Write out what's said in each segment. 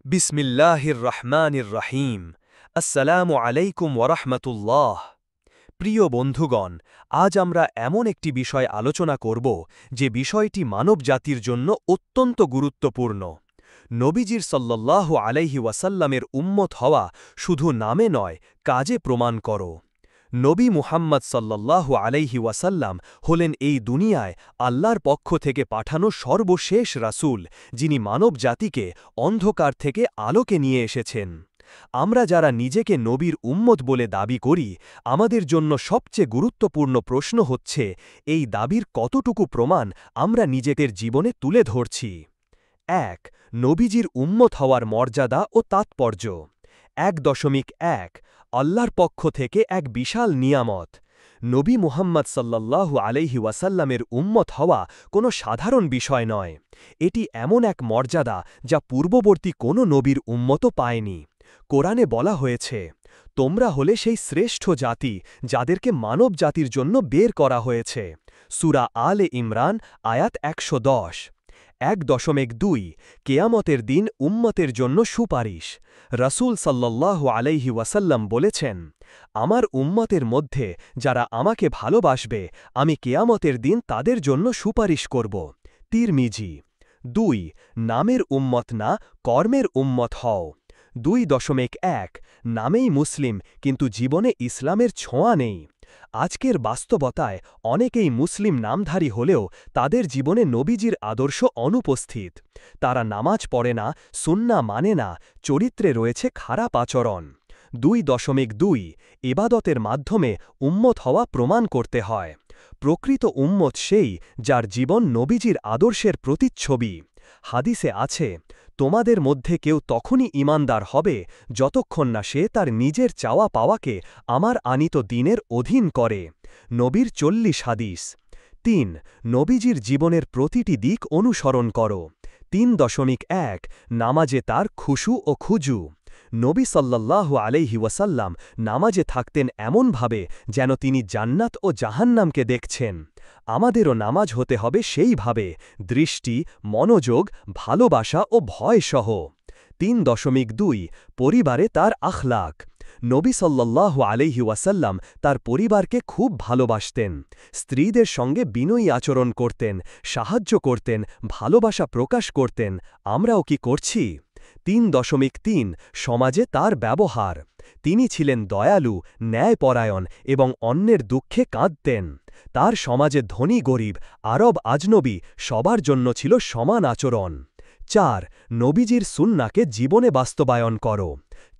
বিসমিল্লাহির রহমানির রহিম। আসসালামু আলাইকুম ওয়ারাহমাতুল্লাহ। প্রিয় বন্ধুগণ, আজ আমরা এমন একটি বিষয় আলোচনা করব যে বিষয়টি মানবজাতির জন্য অত্যন্ত গুরুত্বপূর্ণ। নবীজির সাল্লাল্লাহু আলাইহি ওয়াসাল্লামের উম্মত হওয়া শুধু নামে নয়, কাজে প্রমাণ করো। নবী মুহাম্মদ সাল্লাল্লাহু আলাইহি ওয়াসাল্লাম হলেন এই দুনিয়ায় আল্লাহর পক্ষ থেকে পাঠানো সর্বশেষ রাসূল, যিনি মানবজাতিকে অন্ধকার থেকে আলোকে নিয়ে এসেছেন। আমরা যারা নিজেকে নবীর উম্মত বলে দাবি করি, আমাদের জন্য সবচেয়ে গুরুত্বপূর্ণ প্রশ্ন হচ্ছে, এই দাবির কতটুকু প্রমাণ আমরা নিজেদের জীবনে তুলে ধরছি। ১. নবীজির উম্মত হওয়ার মর্যাদা ও তাৎপর্য। ১.১ আল্লাহর পক্ষ থেকে এক বিশাল নিয়ামত। নবী মুহাম্মদ সাল্লাল্লাহু আলাইহি ওয়াসাল্লামের উম্মত হওয়া কোনো সাধারণ বিষয় নয়। এটি এমন এক মর্যাদা যা পূর্ববর্তী কোনো নবীর উম্মতও পায়নি। কোরআনে বলা হয়েছে, তোমরা হলে সেই শ্রেষ্ঠ জাতি যাদেরকে মানব জাতির জন্য বের করা হয়েছে। সূরা আলে ইমরান আয়াত ১১০। ১.২ কেয়ামতের দিন উম্মতের জন্য সুপারিশ। রাসূল সাল্লাল্লাহু আলাইহি ওয়াসাল্লাম বলেছেন, আমার উম্মতের মধ্যে যারা আমাকে ভালোবাসবে, আমি কেয়ামতের দিন তাদের জন্য সুপারিশ করব। তিরমিজি। ২. নামের উম্মত না, কর্মের উম্মত হও। ২.১ নামেই মুসলিম, কিন্তু জীবনে ইসলামের ছোঁয়া নেই। আজকের বাস্তবতায় অনেকেই মুসলিম নামধারী হলেও তাদের জীবনে নবীজির আদর্শ অনুপস্থিত। তারা নামাজ পড়ে না, সুন্নাহ মানে না, চরিত্রে রয়েছে খারাপ আচরণ। ২.২ ইবাদতের মাধ্যমে উম্মত হওয়া প্রমাণ করতে হয়। প্রকৃত উম্মত সেই যার জীবন নবীজির আদর্শের প্রতিচ্ছবি। হাদিসে আছে, তোমাদের মধ্যে কেউ তখনই ঈমানদার হবে যতক্ষণ না সে তার নিজের চাওয়া পাওয়াকে আমার আনিত দ্বীনের অধীন করে। নবীর ৪০ হাদিস। ৩. নবীজির জীবনের প্রতিটি দিক অনুসরণ করো। ৩.১ নামাজে তার খুশু ও খুজু। নবী সাল্লাল্লাহু আলাইহি ওয়াসাল্লাম নামাজে থাকতেন এমনভাবে যেন তিনি জান্নাত ও জাহান্নামকে দেখছেন। আমাদেরও নামাজ হতে হবে সেইভাবে, দৃষ্টি, মনোযোগ, ভালোবাসা ও ভয়সহ। ৩.২ পরিবারে তার আখলাক। নবী সাল্লাল্লাহু আলাইহি ওয়াসাল্লাম তার পরিবারকে খুব ভালোবাসতেন। স্ত্রীদের সঙ্গে বিনয়ী আচরণ করতেন, সাহায্য করতেন, ভালোবাসা প্রকাশ করতেন। আমরাও কি করছি? ৩.৩ সমাজে তার ব্যবহার। তিনি ছিলেন দয়ালু, ন্যায়পরায়ণ এবং অন্যের দুঃখে কাঁদতেন। তার সমাজে ধনী গরিব, আরব আজনবী সবার জন্য ছিল সমান আচরণ। ৪. নবীজির সুন্নাহকে জীবনে বাস্তবায়ন করো।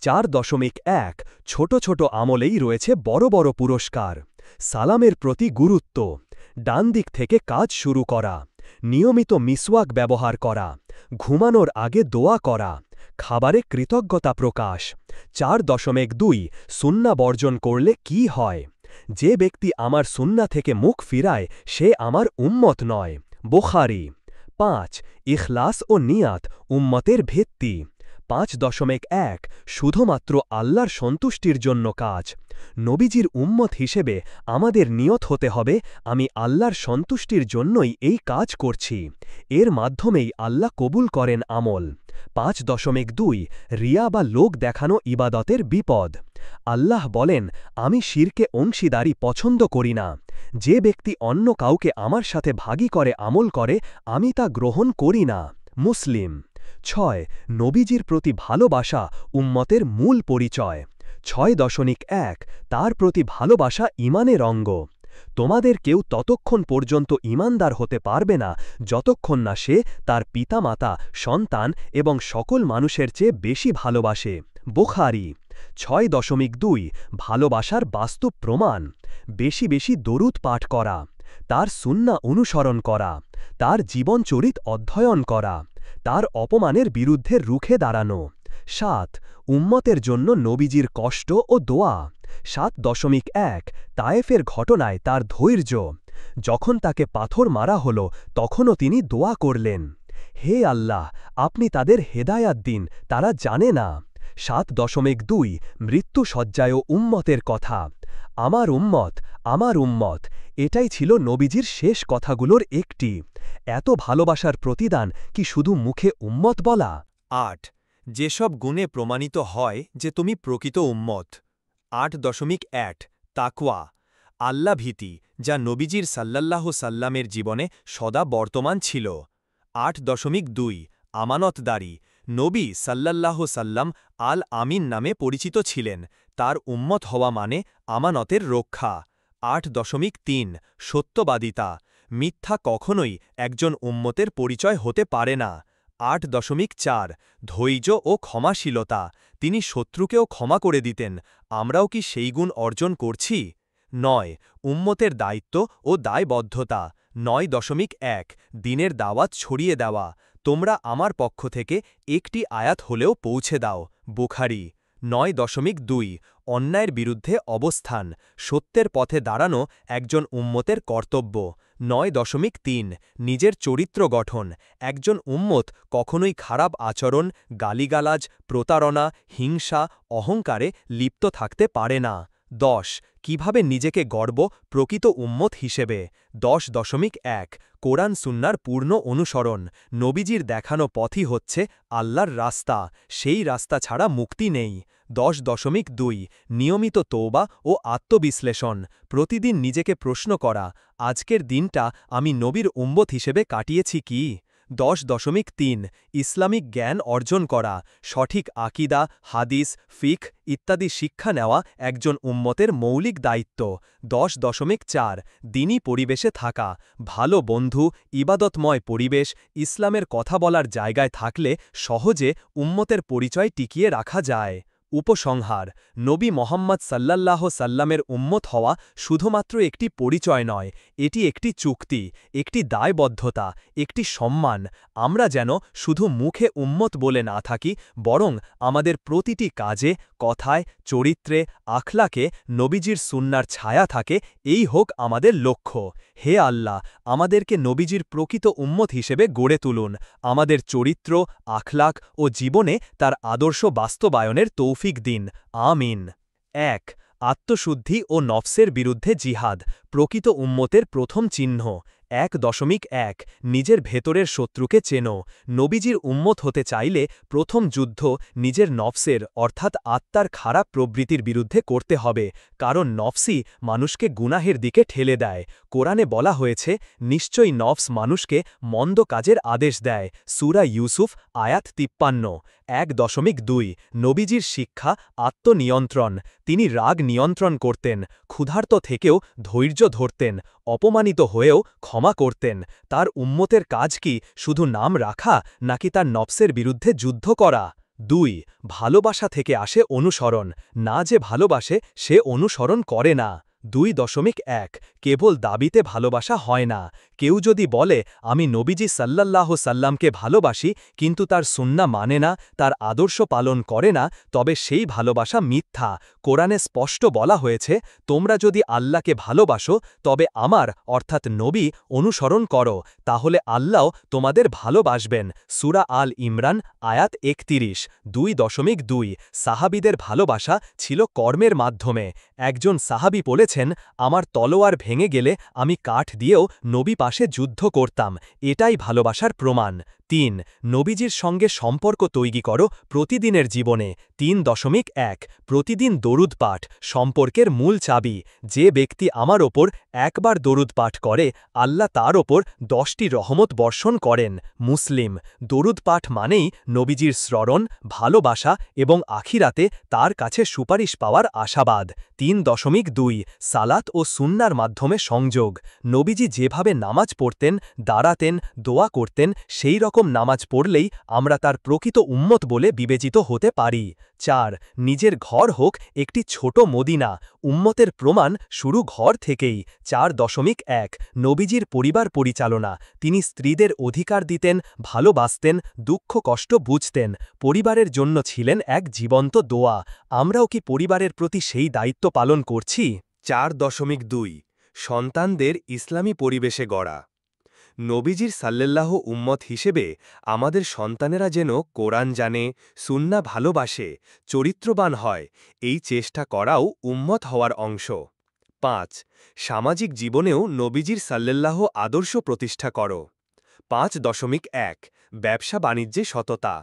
৪.১ ছোট ছোট আমলেই রয়েছে বড় বড় পুরস্কার। সালামের প্রতি গুরুত্ব। ডান দিক থেকে কাজ শুরু করা। নিয়মিত মিসওয়াক ব্যবহার করা। ঘুমানোর আগে দোয়া করা। খাবারে কৃতজ্ঞতা প্রকাশ। ৪.২ সুন্নাহ বর্জন করলে কি হয়? যে ব্যক্তি আমার সুন্নাহ থেকে মুখ ফিরায় সে আমার উম্মত নয়। বুখারী। ৫. ইখলাস ও নিয়াত উম্মতের ভিত্তি। ৫.১ শুধুমাত্র আল্লাহর সন্তুষ্টির জন্য কাজ। নবীজির উম্মত হিসেবে আমাদের নিয়ত হতে হবে, আমি আল্লাহর সন্তুষ্টির জন্যই এই কাজ করছি। এর মাধ্যমেই আল্লাহ কবুল করেন আমল। ৫.২ রিয়া বা লোক দেখানো ইবাদতের বিপদ। আল্লাহ বলেন, আমি শিরকে অংশীদারি পছন্দ করি না। যে ব্যক্তি অন্য কাউকে আমার সাথে ভাগী করে আমল করে, আমি তা গ্রহণ করি না। মুসলিম। ৬. নবীজির প্রতি ভালোবাসা উম্মতের মূল পরিচয়। ৬.১ তার প্রতি ভালোবাসা ঈমানের অঙ্গ। তোমাদের কেউ ততক্ষণ পর্যন্ত ঈমানদার হতে পারবে না যতক্ষণ না সে তার পিতামাতা, সন্তান এবং সকল মানুষের চেয়ে বেশি ভালোবাসে। বুখারী। ৬.২ ভালোবাসার বাস্তব প্রমাণ। বেশি বেশি দরুদ পাঠ করা। তার সুন্নাহ অনুসরণ করা। তার জীবনচরিত অধ্যয়ন করা। তার অপমানের বিরুদ্ধে রুখে দাঁড়ানো। ৭. উম্মতের জন্য নবীজির কষ্ট ও দোয়া। ৭.১ তায়েফের ঘটনায় তার ধৈর্য। যখন তাকে পাথর মারা হল তখনও তিনি দোয়া করলেন, হে আল্লাহ, আপনি তাদের হেদায়াত দিন, তারা জানে না। ৭.২ মৃত্যু শয্যায়ও উম্মতের কথা। আমার উম্মত, আমার উম্মত, এটাই ছিল নবীজির শেষ কথাগুলোর একটি। এত ভালোবাসার প্রতিদান কি শুধু মুখে উম্মত বলা? ৮. যেসব গুণে প্রমাণিত হয় যে তুমি প্রকৃত উম্মত। ৮.১ তাকওয়া আল্লাভীতি, যা নবীজির সাল্লাল্লাহু সাল্লামের জীবনে সদা বর্তমান ছিল। ৮.২ আমানতদারি, নবী সাল্লাল্লাহু সাল্লাম আল আমিন নামে পরিচিত ছিলেন, তার উম্মত হওয়া মানে আমানতের রক্ষা। ৮.৩ সত্যবাদিতা, মিথ্যা কখনোই একজন উম্মতের পরিচয় হতে পারে না। ৮.৪ ধৈর্য ও ক্ষমাশীলতা, তিনি শত্রুকেও ক্ষমা করে দিতেন। আমরাও কি সেই গুণ অর্জন করছি? ৯ উম্মতের দায়িত্ব ও দায়বদ্ধতা। ৯.১ দিনের দাওয়াত ছড়িয়ে দেওয়া, তোমরা আমার পক্ষ থেকে একটি আয়াত হলেও পৌঁছে দাও। বুখারী। ৯.২ অন্যায়ের বিরুদ্ধে অবস্থান, সত্যের পথে দাঁড়ানো একজন উম্মতের কর্তব্য। ৯.৩ নিজের চরিত্র গঠন, একজন উম্মত কখনোই খারাপ আচরণ, গালিগালাজ, প্রতারণা, হিংসা, অহংকারে লিপ্ত থাকতে পারে না। ১০ কিভাবে নিজেকে গড়ব প্রকৃত উম্মত হিসেবে। ১০.১ কোরআন সুন্নার পূর্ণ অনুসরণ, নবীজির দেখানো পথই হচ্ছে আল্লাহর রাস্তা, সেই রাস্তা ছাড়া মুক্তি নেই। ১০.২ নিয়মিত তওবা ও আত্মবিশ্লেষণ, প্রতিদিন নিজেকে প্রশ্ন করা, আজকের দিনটা আমি নবীর উম্মত হিসেবে কাটিয়েছি কি। ১০.৩ ইসলামিক জ্ঞান অর্জন করা, সঠিক আকিদা, হাদিস, ফিকহ ইত্যাদি শিক্ষা নেওয়া একজন উম্মতের মৌলিক দায়িত্ব। ১০.৪ দিনী পরিবেশে থাকা, ভালো বন্ধু, ইবাদতময় পরিবেশ, ইসলামের কথা বলার জায়গায় থাকলে সহজে উম্মতের পরিচয় টিকিয়ে রাখা যায়। উপসংহার, নবী মোহাম্মদ সাল্লাল্লাহু সাল্লামের উম্মত হওয়া শুধুমাত্র একটি পরিচয় নয়, এটি একটি চুক্তি, একটি দায়বদ্ধতা, একটি সম্মান। আমরা যেন শুধু মুখে উম্মত বলে না থাকি, বরং আমাদের প্রতিটি কাজে, কথায়, চরিত্রে, আখলাকে নবীজির সুন্নার ছায়া থাকে, এই হোক আমাদের লক্ষ্য। হে আল্লাহ, আমাদেরকে নবীজির প্রকৃত উম্মত হিসেবে গড়ে তুলুন, আমাদের চরিত্র, আখলাক ও জীবনে তার আদর্শ বাস্তবায়নের তৌফিক দিন। আমিন। ১ আত্মশুদ্ধি ও নফসের বিরুদ্ধে জিহাদ, প্রকৃত উম্মতের প্রথম চিহ্ন। ১.১ নিজের ভেতরের শত্রুকে চেনো, নবীজির উম্মত হতে চাইলে প্রথম যুদ্ধ নিজের নফসের অর্থাৎ আত্মার খারাপ প্রবৃত্তির বিরুদ্ধে করতে হবে, কারণ নফসই মানুষকে গুনাহের দিকে ঠেলে দেয়। কোরআনে বলা হয়েছে, নিশ্চয়ই নফস মানুষকে মন্দ কাজের আদেশ দেয়। সূরা ইউসুফ আয়াত ৫৩। ১.২ নবীজির শিক্ষা আত্মনিয়ন্ত্রণ, তিনি রাগ নিয়ন্ত্রণ করতেন, ক্ষুধার্ত থেকেও ধৈর্য ধরতেন, অপমানিত হয়েও ক্ষমা করতেন। তার উম্মতের কাজ কি শুধু নাম রাখা, নাকি তার নফসের বিরুদ্ধে যুদ্ধ করা? ২ ভালোবাসা থেকে আসে অনুসরণ, না যে ভালোবাসে সে অনুসরণ করে না। ২.১ কেবল দাবিতে ভালোবাসা হয় না, কেউ যদি বলে আমি নবীজি সাল্লাল্লাহু সাল্লামকে ভালোবাসি কিন্তু তার সুন্নাহ মানে না, তার আদর্শ পালন করে না, তবে সেই ভালোবাসা মিথ্যা। কোরআনে স্পষ্ট বলা হয়েছে, তোমরা যদি আল্লাহকে ভালোবাসো তবে আমার অর্থাৎ নবী অনুসরণ করো, তাহলে আল্লাহ তোমাদের ভালোবাসবেন। সূরা আল ইমরান আয়াত ৩১। ২.২ সাহাবীদের ভালোবাসা ছিল কর্মের মাধ্যমে। একজন সাহাবী বলেছেন, আমার তলোয়ার ভেঙে গেলে আমি কাঠ দিয়েও নবী পাশে যুদ্ধ করতাম, এটাই ভালোবাসার প্রমাণ। ৩ নবীজির সঙ্গে সম্পর্ক তৈরি করো প্রতিদিনের জীবনে। ৩.১ প্রতিদিন দরুদ পাঠ, সম্পর্কের মূল চাবি। যে ব্যক্তি আমার ওপর একবার দরুদ পাঠ করে, আল্লাহ তার ওপর ১০টি রহমত বর্ষণ করেন। মুসলিম। দরুদ পাঠ মানেই নবীজির স্মরণ, ভালোবাসা এবং আখিরাতে তার কাছে সুপারিশ পাওয়ার আশাবাদ। ৩.২ সালাত ও সুন্নার মাধ্যমে সংযোগ, নবীজি যেভাবে নামাজ পড়তেন, দাঁড়াতেন, দোয়া করতেন, সেই রকম নামাজ পড়লেই আমরা তার প্রকৃত উম্মত বলে বিবেচিত হতে পারি। ৪ নিজের ঘর হোক একটি ছোট মদিনা, উম্মতের প্রমাণ শুরু ঘর থেকেই। ৪.১ নবীজির পরিবার পরিচালনা, তিনি স্ত্রীদের অধিকার দিতেন, ভালোবাসতেন, দুঃখ কষ্ট বুঝতেন, পরিবারের জন্য ছিলেন এক জীবন্ত দোয়া। আমরাও কি পরিবারের প্রতি সেই দায়িত্ব পালন করছি? ৪.২ সন্তানদের ইসলামী পরিবেশে গড়া, নবীজির সাল্লাল্লাহু উম্মত হিসেবে আমাদের সন্তানেরা যেন কোরআন জানে, সুন্নাহ ভালোবাসে, চরিত্রবান হয়, এই চেষ্টা করাও উম্মত হওয়ার অংশ। ৫ সামাজিক জীবনেও নবীজির সাল্লাল্লাহু আদর্শ প্রতিষ্ঠা করো। ৫.১ ব্যবসা বাণিজ্যে সততা,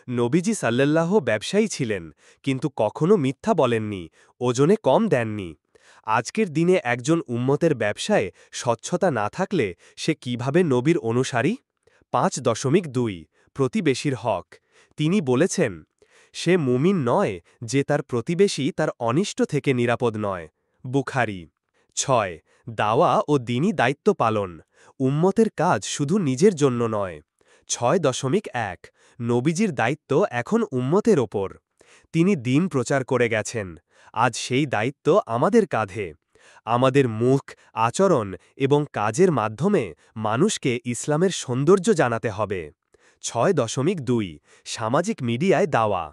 নবীজি সাল্লাল্লাহ ব্যবসায়ী ছিলেন, কিন্তু কখনো মিথ্যা বলেননি, ওজনে কম দেননি। আজকের দিনে একজন উম্মতের ব্যবসায় স্বচ্ছতা না থাকলে সে কিভাবে নবীর অনুসারী? 5.2 প্রতিবেশীর হক। তিনি বলেছেন, সে মুমিন নয় যে তার প্রতিবেশী তার অনিষ্ট থেকে নিরাপদ নয়। বুখারী 6 দাওয়া ও দ্বীনি দায়িত্ব পালন। উম্মতের কাজ শুধু নিজের জন্য নয়। 6.1 নবীজির দায়িত্ব এখন উম্মতের ওপর। তিনি দ্বীন প্রচার করে গেছেন, আজ সেই দায়িত্ব আমাদের কাঁধে। আমাদের মুখ, আচরণ এবং কাজের মাধ্যমে মানুষকে ইসলামের সৌন্দর্য জানাতে হবে। 6.2 সামাজিক মিডিয়ায় দাওয়া।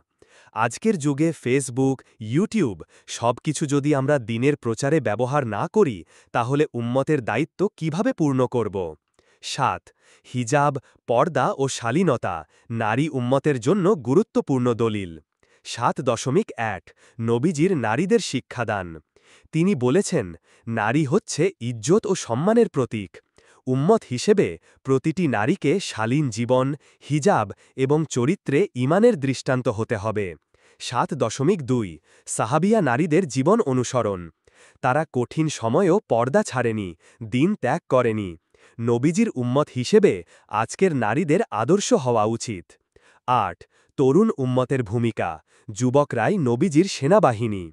আজকের যুগে ফেসবুক, ইউটিউব সবকিছু যদি আমরা দ্বীনের প্রচারে ব্যবহার না করি, তাহলে উম্মতের দায়িত্ব কিভাবে পূর্ণ করব? 7 হিজাব, পর্দা ও শালীনতা নারী উম্মতের জন্য গুরুত্বপূর্ণ দলিল। 7.1 নবীজির নারীদের শিক্ষাদান। তিনি বলেছেন, নারী হচ্ছে ইজ্জত ও সম্মানের প্রতীক। উম্মত হিসেবে প্রতিটি নারীকে শালীন জীবন, হিজাব এবং চরিত্রে ঈমানের দৃষ্টান্ত হতে হবে। 7.2 সাহাবিয়া নারীদের জীবন অনুসরণ। তারা কঠিন সময়েও পর্দা ছাড়েনি, দ্বীন ত্যাগ করেনি। নবীজির উম্মত হিসেবে আজকের নারীদের আদর্শ হওয়া উচিত। 8 তরুণ উম্মতের ভূমিকা। যুবকরাই নবীজির সেনাবাহিনী।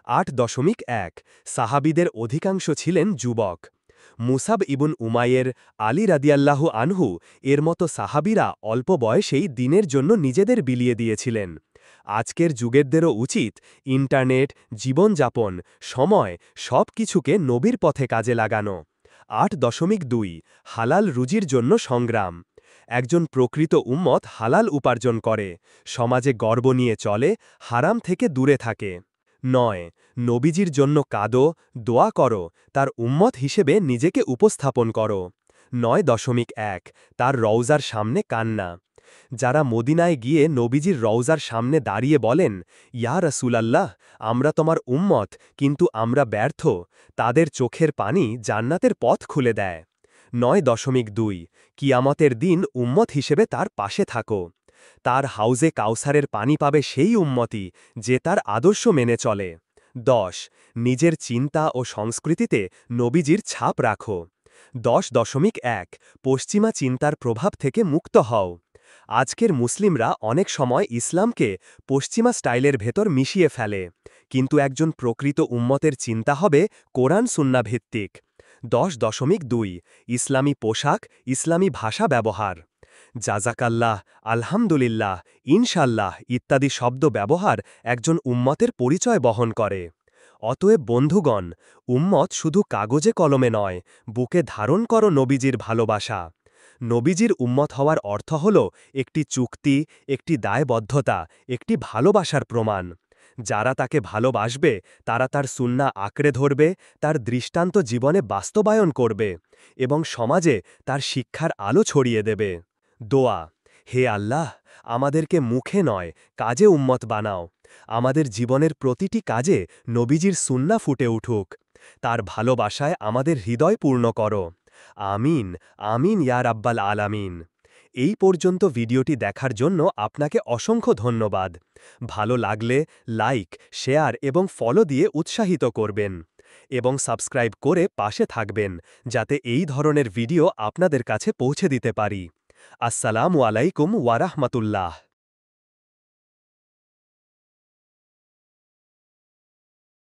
8.1 সাহাবিদের অধিকাংশ ছিলেন যুবক। মুসাব ইবন উমায়ের, আলী রাদিয়াল্লাহু আনহু এর মতো সাহাবিরা অল্প বয়সেই দ্বীনের জন্য নিজেদের বিলিয়ে দিয়েছিলেন। আজকের যুগেরদেরও উচিত ইন্টারনেট, জীবনযাপন, সময় সব কিছুকে নবীর পথে কাজে লাগানো। 8.2 হালাল রুজির জন্য সংগ্রাম। একজন প্রকৃত উম্মত হালাল উপার্জন করে, সমাজে গর্ব নিয়ে চলে, হারাম থেকে দূরে থাকে। 9 নবীজির জন্য কাঁদো, দোয়া করো, তার উম্মত হিসেবে নিজেকে উপস্থাপন করো। 9.1 তার রওজার সামনে কান্না। যারা মদিনায় গিয়ে নবীজির রওজার সামনে দাঁড়িয়ে বলেন, ইয়া রাসূলাল্লাহ, আমরা তোমার উম্মত, কিন্তু আমরা ব্যর্থ, তাদের চোখের পানি জান্নাতের পথ খুলে দেয়। 9.2 কিয়ামতের দিন উম্মত হিসেবে তার পাশে থাকো। তার হাউজে কাউসারের পানি পাবে সেই উম্মতি যে তার আদর্শ মেনে চলে। 10 নিজের চিন্তা ও সংস্কৃতিতে নবীজির ছাপ রাখো। 10.1 পশ্চিমা চিন্তার প্রভাব থেকে মুক্ত হও। আজকের মুসলিমরা অনেক সময় ইসলামকে পশ্চিমা স্টাইলের ভেতর মিশিয়ে ফেলে, কিন্তু একজন প্রকৃত উম্মতের চিন্তা হবে কোরআন সুন্নাহ ভিত্তিক। 10.2 ইসলামী পোশাক, ইসলামী ভাষা ব্যবহার। জাজাকাল্লাহ, আলহামদুলিল্লাহ, ইনশাল্লাহ ইত্যাদি শব্দ ব্যবহার একজন উম্মতের পরিচয় বহন করে। অতএব বন্ধুগণ, উম্মত শুধু কাগজে কলমে নয়, বুকে ধারণ করো নবীজির ভালোবাসা। নবীজির উম্মত হওয়ার অর্থ হল একটি চুক্তি, একটি দায়বদ্ধতা, একটি ভালোবাসার প্রমাণ। যারা তাকে ভালোবাসবে তারা তার সুন্নাহ আঁকড়ে ধরবে, তার দৃষ্টান্ত জীবনে বাস্তবায়ন করবে এবং সমাজে তার শিক্ষার আলো ছড়িয়ে দেবে। দোয়া। হে আল্লাহ, আমাদেরকে মুখে নয়, কাজে উম্মত বানাও। আমাদের জীবনের প্রতিটি কাজে নবীজির সুন্নাহ ফুটে উঠুক। তার ভালোবাসায় আমাদের হৃদয় পূর্ণ করো। আমিন, আমিন ইয়া রাব্বাল আলামিন। এই পর্যন্ত ভিডিওটি দেখার জন্য আপনাকে অসংখ্য ধন্যবাদ। ভালো লাগলে লাইক, শেয়ার এবং ফলো দিয়ে উৎসাহিত করবেন এবং সাবস্ক্রাইব করে পাশে থাকবেন, যাতে এই ধরনের ভিডিও আপনাদের কাছে পৌঁছে দিতে পারি। আসসালামু আলাইকুম ওয়া রাহমাতুল্লাহ।